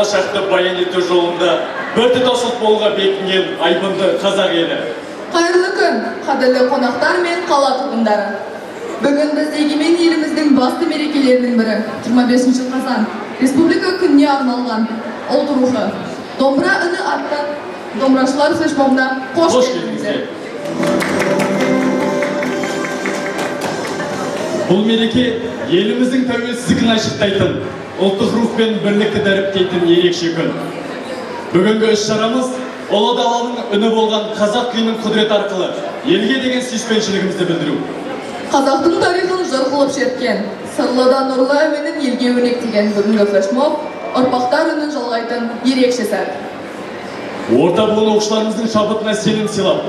болашақты баян ету жолында біртұтастық болуға бекінген айбынды қазақ елі. Қайырлы күн, қадірлі қонақтар мен қала тұрғындары. Бүгін біз егемен еліміздің басты мерекелерінің бірі 25 қазан республика күніне арналған ұлт рухы домбыра үні атты домбырашылар флешмобына қош келдіңіздер. Бұл мереке еліміздің тәуелсіздігін айшықтайтын, ұлттық рух пен бірлікті дәріптейтін ерекше күн. Бүгінгі іс-шарамыз ұлы даланың үні болған қазақ күйінің құдіреті арқылы елге деген сүйіспеншілігімізді білдіру. Қазақтың тарихын жыр қылып шерткен, сырлы да нұрлы әуенін елге өрнектеген бүгінгі флешмоб ұрпақтар үнін жалғайтын ерекше сәт. Орта буын оқушыларымыздың шабытына сенім сыйлап,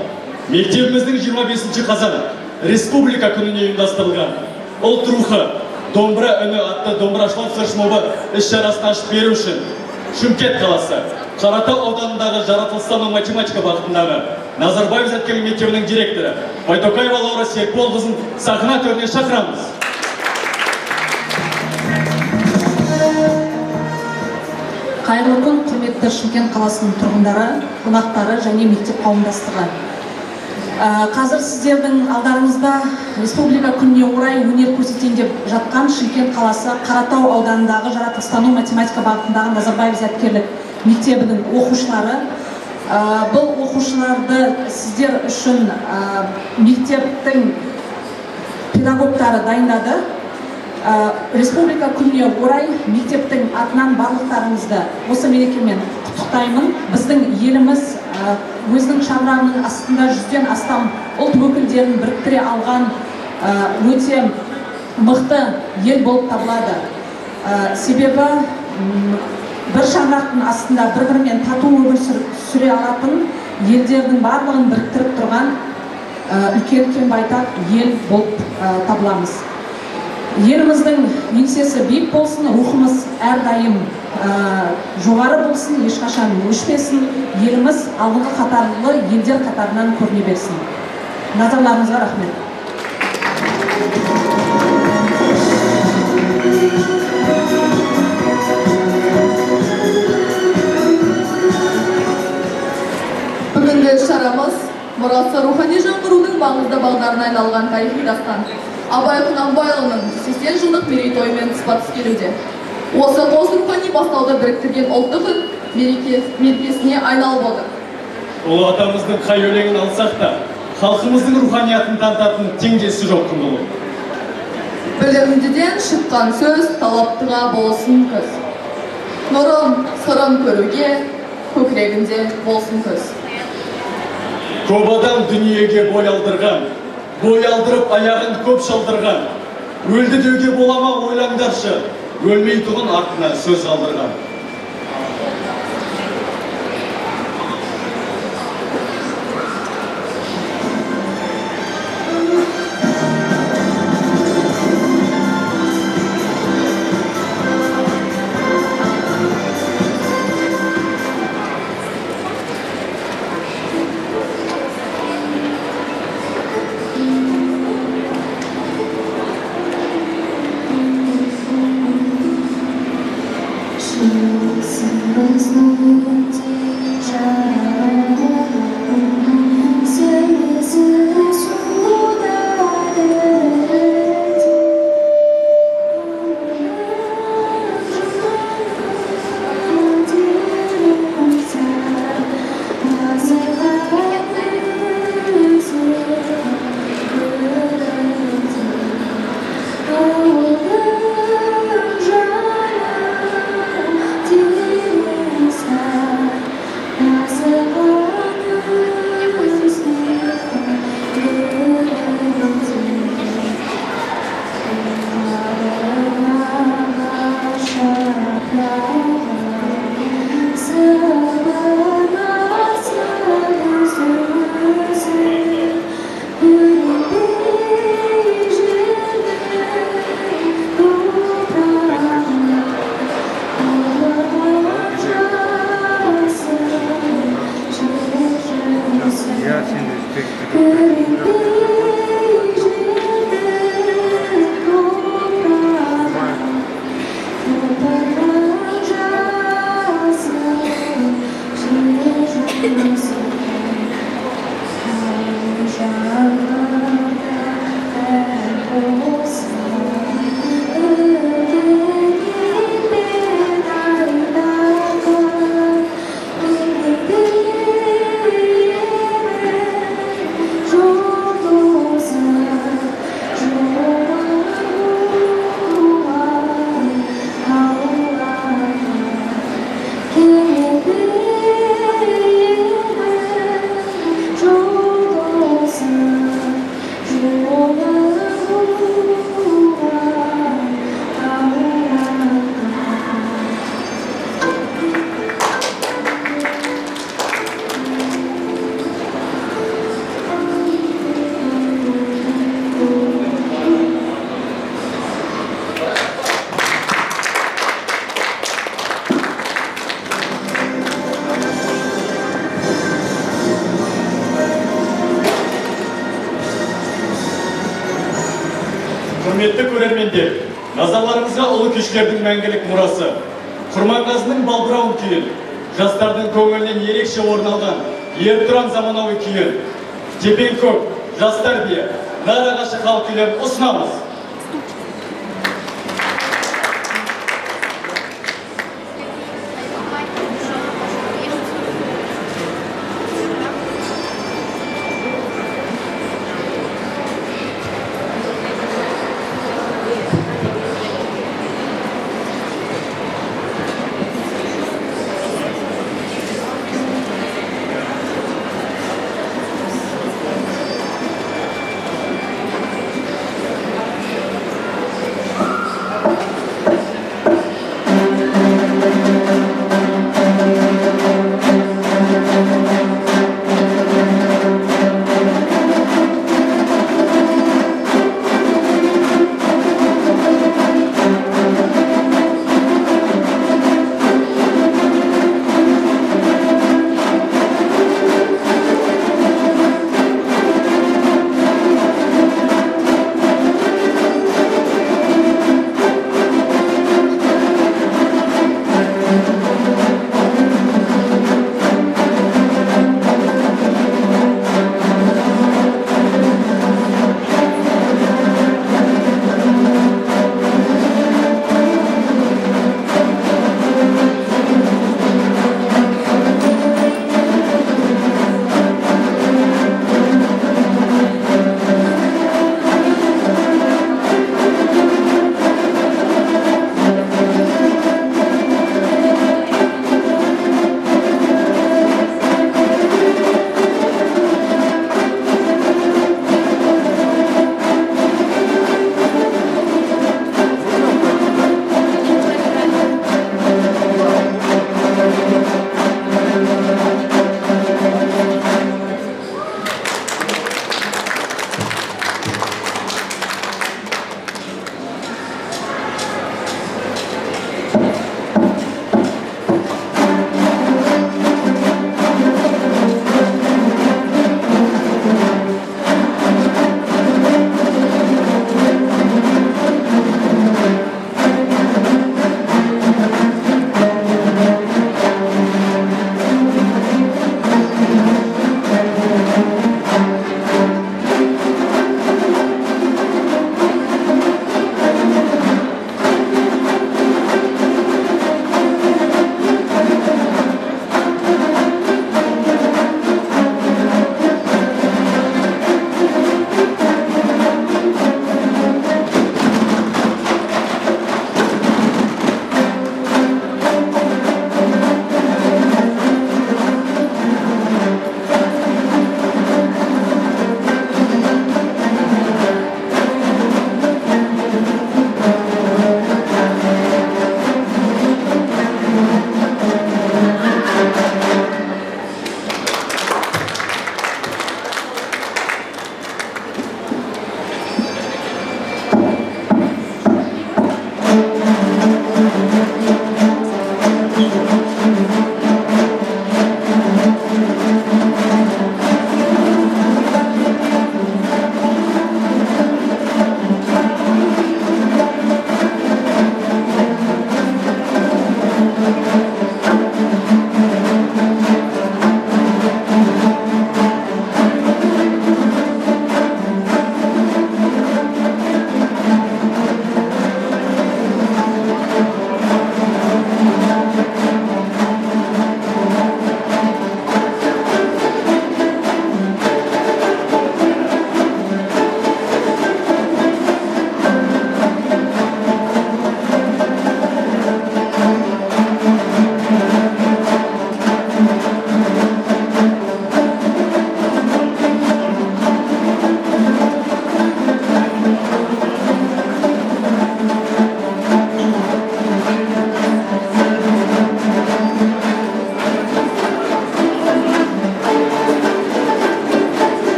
мектебіміздің 25 қазаны республика күніне ұйымдастырылған ұлт рухы домбыра үні атты домбырашылар флешмобы іс-шарасын ашып беру үшін Шымкент қаласы Қаратау ауданындағы жаратылыстану математика бағытындағы Назарбаев зияткерлік мектебінің директоры Байтокаева Лаура Серікболқызын сахна төріне шақырамыз. Қайырлы күн, құрметті Шымкент қаласының тұрғындары, қонақтары және мектеп қауымдастығы. Қазір сіздердің алдарыңызда республика күніне орай өнер көрсетейін деп жатқан Шымкент қаласы Қаратау ауданындағы жаратылыстану математика бағытындағы Назарбаев зияткерлік мектебінің оқушылары. Бұл оқушыларды сіздер үшін мектептің педагогтары дайындады. Республика күніне орай мектептің атынан барлықтарыңызды осы мерекемен құттықтаймын. Біздің еліміз өзінің шаңырағының астында 100-ден астам ұлт өкілдерін біріктіре алған өте мықты ел болып табылады. Себебі бір шаңырақтың астында бір-бірімен тату өмір сүре алатын елдердің барлығын біріктіріп тұрған үлкен байтақ ел болып табыламыз. Еліміздің еңсесі биік болсын, рухымыз әрдайым жоғары болсын, ешқашан өшпесін, еліміз алдыңғы қатарлы елдер қатарынан көріне берсін. Назарларыңызға рахмет. Бүгінгі шарамыз мұрасы рухани жаңғырудың маңызды бағдарына айналған тарихи дастан Абай Құнанбайұлының 80 жылдық мерейтойымен тұспа-тұс келуде. Осы қос рухани бастауды біріктірген ұлттық үн мерекесіне айналып отыр. Ұлы атамыздың қай өлеңін алсақ та, халқымыздың руханиятын танытатын теңдесі жоқ құндылық. Білімдіден шыққан сөз талаптыға болсын көз. Нұрын, сырын көруге, көкірегінде болсын көз. Көп адам дүниеге бой алдырған, бой алдырып аяғын көп шалдырған. Өлді деуге болама ойлаңдаршы, өлмейтұғын артына сөз қалдырған. құрметті көрермендер, назарларыңызға ұлы күйшілердің мәңгілік мұрасы, Құрманғазының балбырауын күйін, жастардың көңілінен ерекше орын алған ертұран заманауи күйін, тепен көк, жастар бие, нарағашы халық күйлерін ұсынамыз.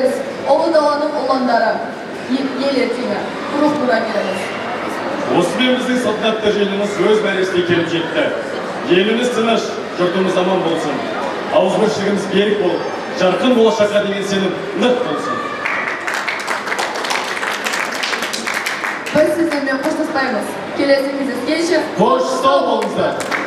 біз ұлы даланың ұландары, ел ертеңі, рух мұрагеріміз. Осымен біздің салтанатты жиынымыз өз мәресіне келіп жетті. Еліміз тыныш, жұртымыз аман болсын. Ауызбіршілігіміз берік болып, жарқын болашаққа деген сенім нық болсын. Біз сіздермен қоштаспаймыз. Келесі кездескенше Қош сау болыңыздар.